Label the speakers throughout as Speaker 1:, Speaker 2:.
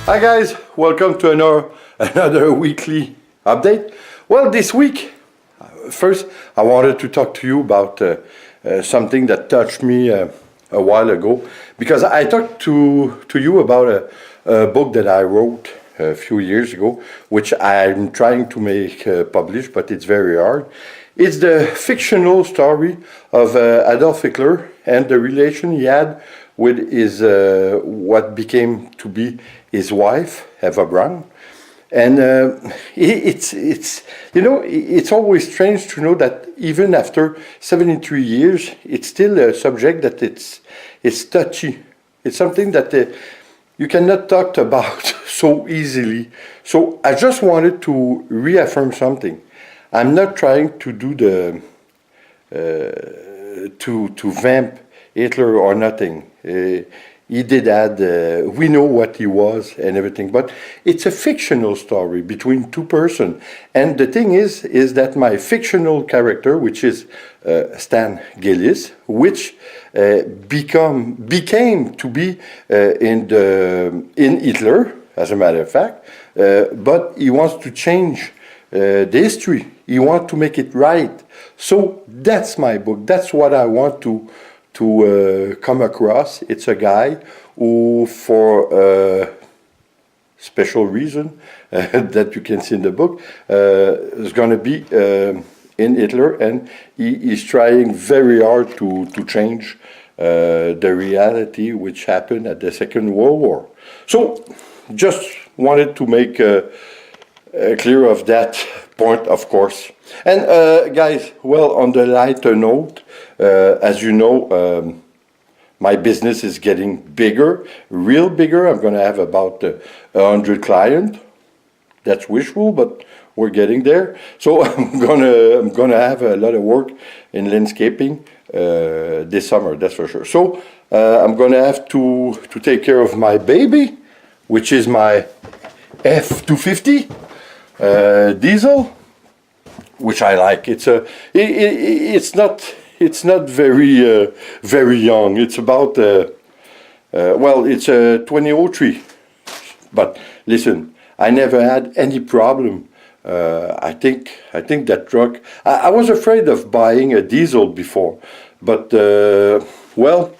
Speaker 1: Hi guys, welcome to another weekly update. Well, this week, first I wanted to talk to you about something that touched me a while ago, because I talked to you about a book that I wrote a few years ago, which I'm trying to make published, but it's very hard. It's the fictional story of Adolf Hitler and the relation he had with his what became to be his wife, Eva Braun. And it's always strange to know that even after 73 years, it's still a subject that it's touchy. It's something that you cannot talk about so easily. So I just wanted to reaffirm something. I'm not trying to do the to vamp Hitler or nothing. He did add, we know what he was and everything, but it's a fictional story between two persons. And the thing is that my fictional character, which is Stan Gillis, which became to be in Hitler, as a matter of fact, but he wants to change the history. He wants to make it right. So that's my book. That's what I want to come across. It's a guy who, for a special reason that you can see in the book, is going to be in Hitler, and he is trying very hard to change the reality which happened at the Second World War. So just wanted to make clear of that point, of course. And guys, well, on the lighter note, as you know, my business is getting bigger, real bigger. I'm going to have about 100 clients. That's wishful, but we're getting there. So I'm gonna have a lot of work in landscaping this summer. That's for sure. So I'm gonna have to take care of my baby, which is my F-250 diesel, which I like. It's not very young. It's about well, it's a 2003. But listen, I never had any problem. I think that truck. I was afraid of buying a diesel before, but well,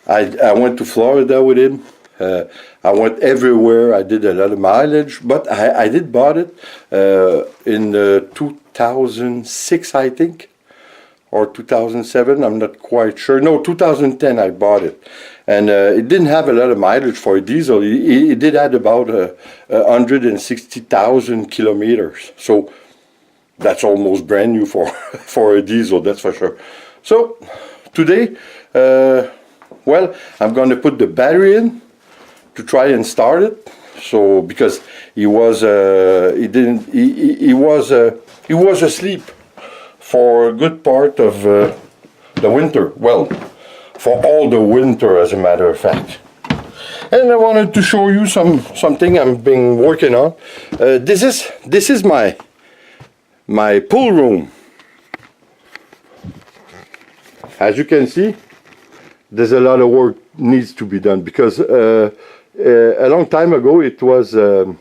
Speaker 1: I went to Florida with him. I went everywhere. I did a lot of mileage, but I did bought it in 2006, I think, or 2007. I'm not quite sure. No, 2010 I bought it, and it didn't have a lot of mileage for a diesel. It did add about 160,000 kilometers. So that's almost brand new for a diesel. That's for sure. So today, well, I'm going to put the battery in to try and start it. So because he was asleep for a good part of the winter. Well, for all the winter, as a matter of fact. And I wanted to show you something I've been working on. This is my pool room. As you can see, there's a lot of work needs to be done, because a long time ago it was well,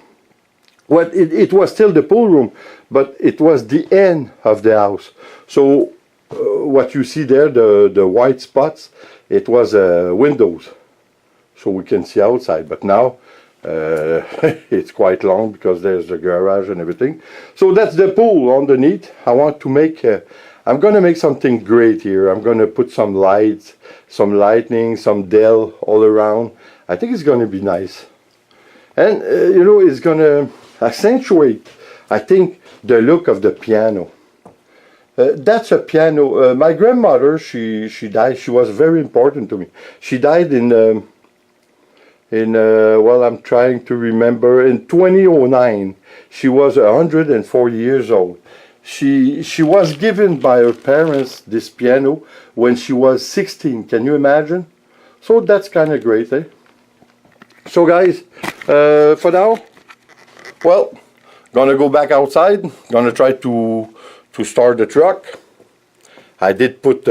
Speaker 1: it was still the pool room, but it was the end of the house. So what you see there, the white spots, it was windows, so we can see outside. But now it's quite long because there's the garage and everything. So that's the pool underneath. I want to make I'm going to make something great here. I'm going to put some lights, some lightning, some Dell all around. I think it's going to be nice. And, you know, it's going to accentuate, I think, the look of the piano. That's a piano. My grandmother, she died. She was very important to me. She died in well, I'm trying to remember, in 2009. She was 104 years old. She was given by her parents this piano when she was 16. Can you imagine? So that's kind of great, eh? So guys, for now, well, gonna go back outside. Gonna try to start the truck. I did put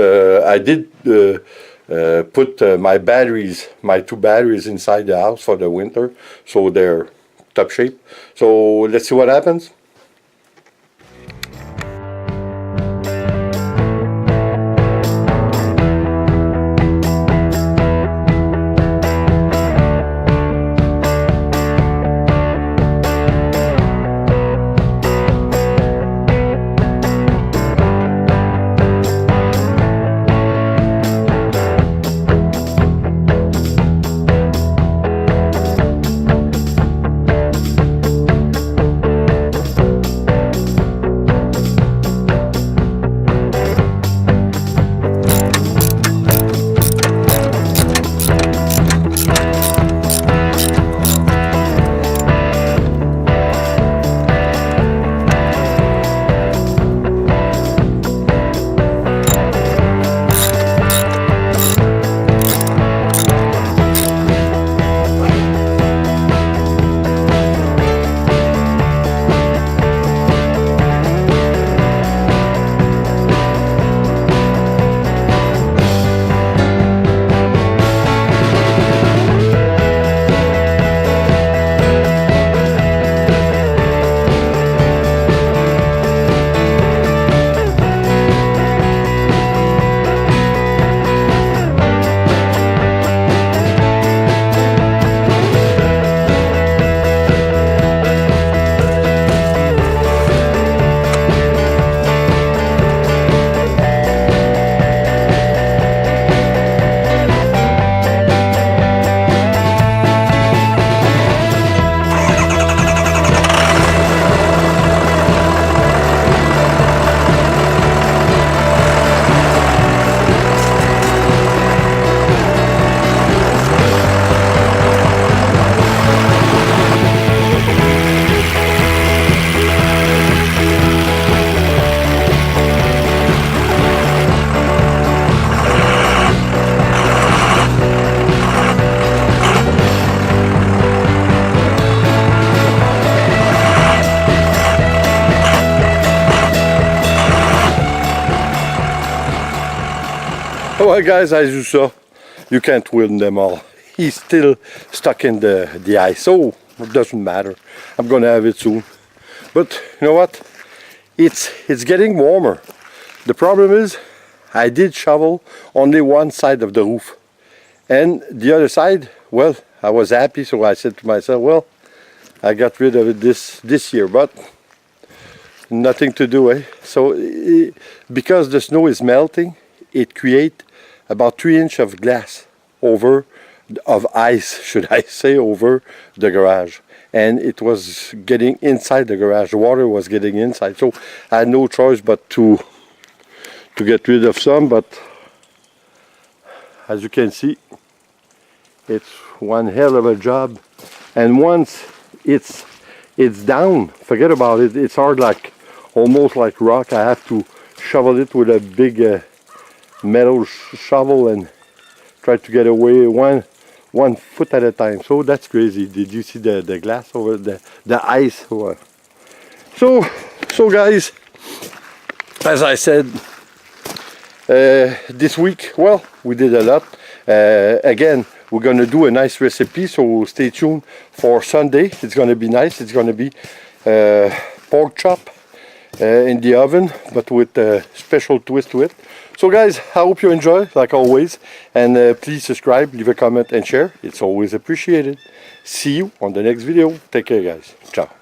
Speaker 1: put my two batteries inside the house for the winter, so they're top shape. So let's see what happens. Well, guys, as you saw, you can't win them all. He's still stuck in the ice, so it doesn't matter. I'm gonna have it soon. But you know what? It's getting warmer. The problem is, I did shovel only one side of the roof, and the other side, well, I was happy, so I said to myself, well, I got rid of it this year, but nothing to do, eh? So because the snow is melting, it creates about 3 inches of glass of ice, should I say, over the garage. And it was getting inside the garage. The water was getting inside. So I had no choice but to get rid of some. But as you can see, it's one hell of a job. And once it's down, forget about it. It's hard, like almost like rock. I have to shovel it with a big metal shovel and try to get away one foot at a time. So that's crazy. Did you see the glass over the ice? So guys, as I said, this week, well, we did a lot. Again, we're gonna do a nice recipe, so stay tuned for Sunday. It's gonna be nice. It's gonna be pork chop in the oven, but with a special twist to it. So guys, I hope you enjoy, like always, and please subscribe, leave a comment and share. It's always appreciated. See you on the next video. Take care, guys. Ciao.